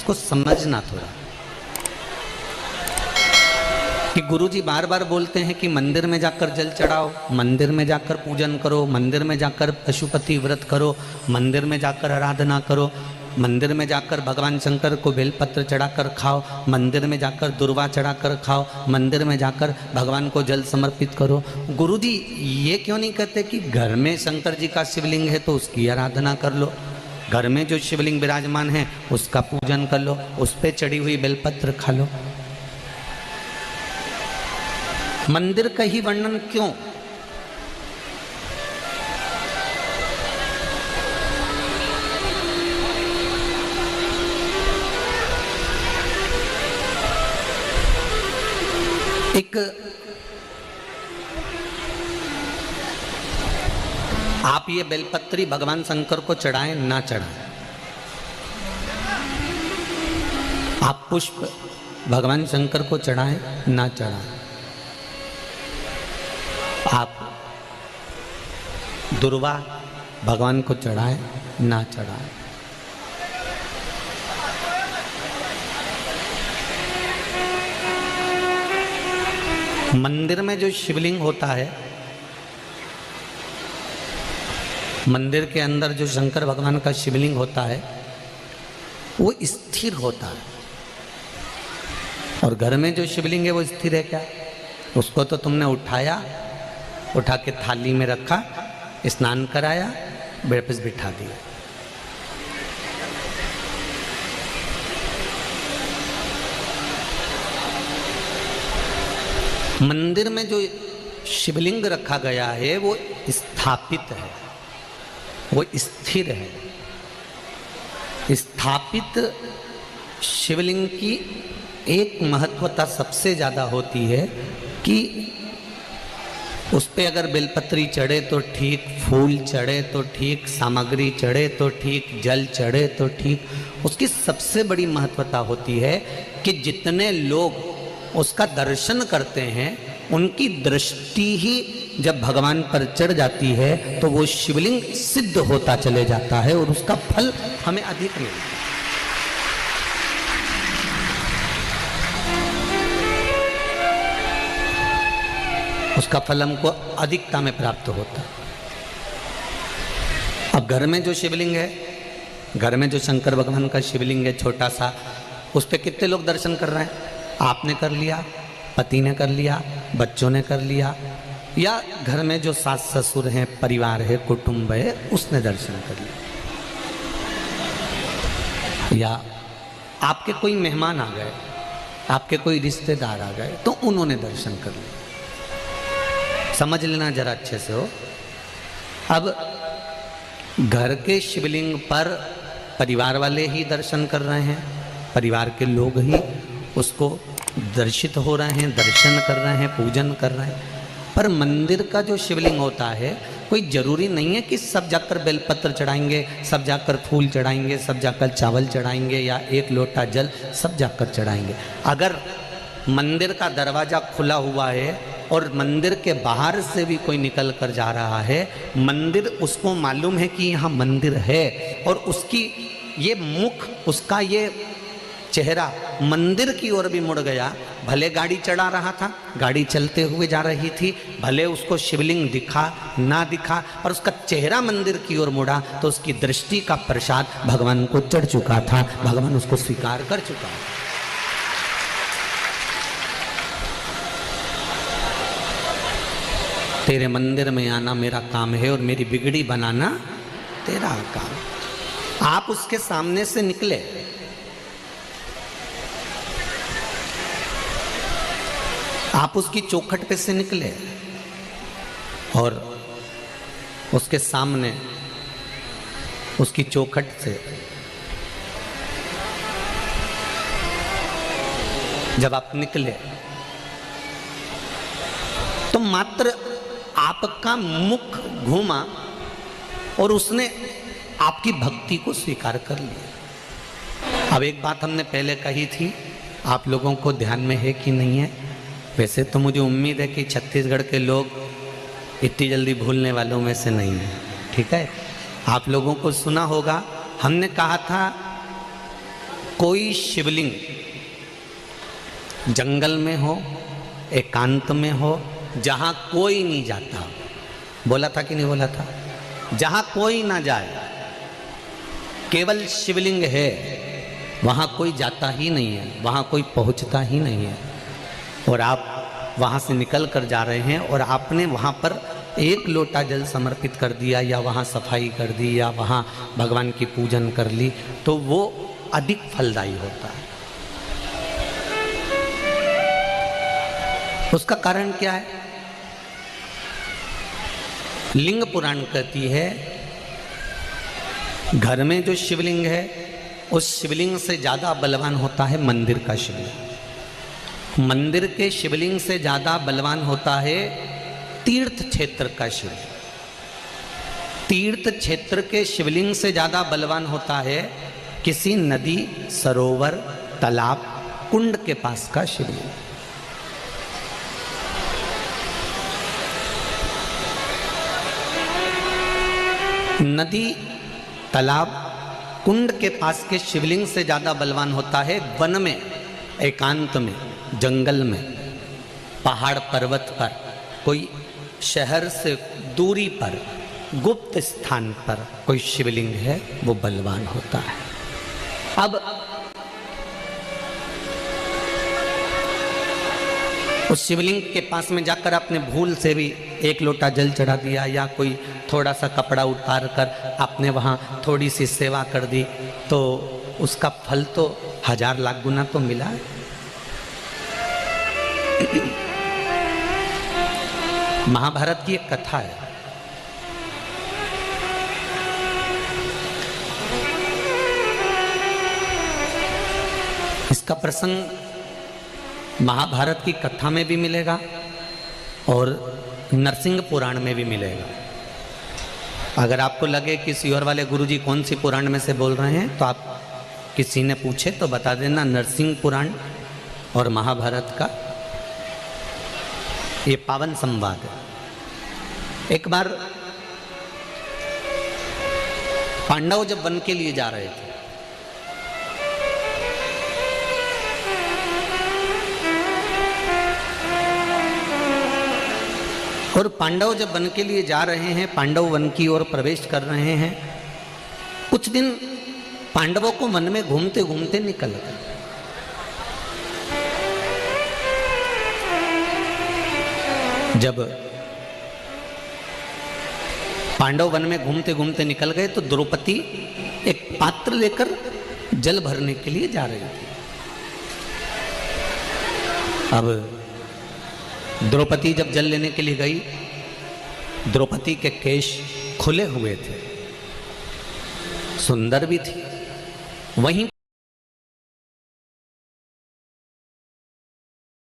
उसको समझना थोड़ा कि गुरुजी बार बार बोलते हैं कि मंदिर में जाकर जल चढ़ाओ, मंदिर में जाकर पूजन करो, मंदिर में जाकर पशुपति व्रत करो, मंदिर में जाकर आराधना करो, मंदिर में जाकर भगवान शंकर को बेलपत्र चढ़ाकर खाओ, मंदिर में जाकर दुर्वा चढ़ाकर खाओ, मंदिर में जाकर भगवान को जल समर्पित करो। गुरुजी ये क्यों नहीं कहते कि घर में शंकर जी का शिवलिंग है तो उसकी आराधना कर लो, घर में जो शिवलिंग विराजमान है उसका पूजन कर लो, उस पर चढ़ी हुई बेलपत्र खा लो। मंदिर का ही वर्णन क्यों? एक आप ये बेलपत्री भगवान शंकर को चढ़ाएं ना चढ़ाएं, आप पुष्प भगवान शंकर को चढ़ाएं ना चढ़ाएं, आप दुर्वा भगवान को चढ़ाएं ना चढ़ाएं, मंदिर में जो शिवलिंग होता है, मंदिर के अंदर जो शंकर भगवान का शिवलिंग होता है वो स्थिर होता है, और घर में जो शिवलिंग है वो स्थिर है क्या? उसको तो तुमने उठाया, उठा के थाली में रखा, स्नान कराया, वापस बिठा दिया। मंदिर में जो शिवलिंग रखा गया है वो स्थापित है, वो स्थिर है। स्थापित शिवलिंग की एक महत्वता सबसे ज़्यादा होती है कि उस पे अगर बेलपत्री चढ़े तो ठीक, फूल चढ़े तो ठीक, सामग्री चढ़े तो ठीक, जल चढ़े तो ठीक। उसकी सबसे बड़ी महत्वता होती है कि जितने लोग उसका दर्शन करते हैं उनकी दृष्टि ही जब भगवान पर चढ़ जाती है तो वो शिवलिंग सिद्ध होता चले जाता है और उसका फल हमें अधिक मिलता है। उसका फल हमको अधिकता में प्राप्त होता है। अब घर में जो शिवलिंग है, घर में जो शंकर भगवान का शिवलिंग है छोटा सा, उस पर कितने लोग दर्शन कर रहे हैं? आपने कर लिया, पति ने कर लिया, बच्चों ने कर लिया, या घर में जो सास ससुर हैं, परिवार है, कुटुंब है, उसने दर्शन कर लिया, या आपके कोई मेहमान आ गए, आपके कोई रिश्तेदार आ गए तो उन्होंने दर्शन कर लिया। समझ लेना जरा अच्छे से हो। अब घर के शिवलिंग पर परिवार वाले ही दर्शन कर रहे हैं, परिवार के लोग ही उसको दर्शित हो रहे हैं, दर्शन कर रहे हैं, पूजन कर रहे हैं। पर मंदिर का जो शिवलिंग होता है कोई ज़रूरी नहीं है कि सब जाकर बेलपत्र चढ़ाएंगे, सब जाकर फूल चढ़ाएंगे, सब जाकर चावल चढ़ाएंगे या एक लोटा जल सब जाकर चढ़ाएंगे। अगर मंदिर का दरवाज़ा खुला हुआ है और मंदिर के बाहर से भी कोई निकल कर जा रहा है, मंदिर उसको मालूम है कि यहाँ मंदिर है और उसकी ये मुख, उसका ये चेहरा मंदिर की ओर भी मुड़ गया। भले गाड़ी चढ़ा रहा था, गाड़ी चलते हुए जा रही थी, भले उसको शिवलिंग दिखा ना दिखा, पर उसका चेहरा मंदिर की ओर मुड़ा तो उसकी दृष्टि का प्रसाद भगवान को चढ़ चुका था, भगवान उसको स्वीकार कर चुका था। तेरे मंदिर में आना मेरा काम है और मेरी बिगड़ी बनाना तेरा काम। आप उसके सामने से निकले, आप उसकी चौखट पे से निकले और उसके सामने उसकी चौखट से जब आप निकले तो मात्र आपका मुख घूमा और उसने आपकी भक्ति को स्वीकार कर लिया। अब एक बात हमने पहले कही थी, आप लोगों को ध्यान में है कि नहीं है? वैसे तो मुझे उम्मीद है कि छत्तीसगढ़ के लोग इतनी जल्दी भूलने वालों में से नहीं है, ठीक है? आप लोगों को सुना होगा, हमने कहा था कोई शिवलिंग जंगल में हो, एकांत में हो, जहाँ कोई नहीं जाता, बोला था कि नहीं बोला था, जहाँ कोई ना जाए, केवल शिवलिंग है, वहाँ कोई जाता ही नहीं है, वहाँ कोई पहुँचता ही नहीं है, और आप वहाँ से निकल कर जा रहे हैं और आपने वहाँ पर एक लोटा जल समर्पित कर दिया या वहाँ सफाई कर दी या वहाँ भगवान की पूजन कर ली, तो वो अधिक फलदायी होता है। उसका कारण क्या है? लिंग पुराण कहती है घर में जो शिवलिंग है उस शिवलिंग से ज्यादा बलवान होता है मंदिर का शिवलिंग। मंदिर के शिवलिंग से ज्यादा बलवान होता है तीर्थ क्षेत्र का शिवलिंग। तीर्थ क्षेत्र के शिवलिंग से ज्यादा बलवान होता है किसी नदी, सरोवर, तालाब, कुंड के पास का शिवलिंग। नदी, तालाब, कुंड के पास के शिवलिंग से ज्यादा बलवान होता है वन में, एकांत में, जंगल में, पहाड़ पर्वत पर, कोई शहर से दूरी पर, गुप्त स्थान पर कोई शिवलिंग है, वो बलवान होता है। अब उस शिवलिंग के पास में जाकर आपने भूल से भी एक लोटा जल चढ़ा दिया या कोई थोड़ा सा कपड़ा उतार कर आपने वहाँ थोड़ी सी सेवा कर दी, तो उसका फल तो 1000 लाख गुना तो मिला। महाभारत की एक कथा है, इसका प्रसंग महाभारत की कथा में भी मिलेगा और नरसिंह पुराण में भी मिलेगा। अगर आपको लगे कि सियोर वाले गुरुजी कौन सी पुराण में से बोल रहे हैं, तो आप किसी ने पूछे तो बता देना नरसिंह पुराण और महाभारत का ये पावन संवाद है। एक बार पांडव जब वन के लिए जा रहे थे, और पांडव जब वन के लिए जा रहे हैं, पांडव वन की ओर प्रवेश कर रहे हैं, कुछ दिन पांडवों को वन में घूमते घूमते निकल गए। जब पांडव वन में घूमते घूमते निकल गए तो द्रौपदी एक पात्र लेकर जल भरने के लिए जा रही थी। अब द्रौपदी जब जल लेने के लिए गई, द्रौपदी के केश खुले हुए थे, सुंदर भी थी, वहीं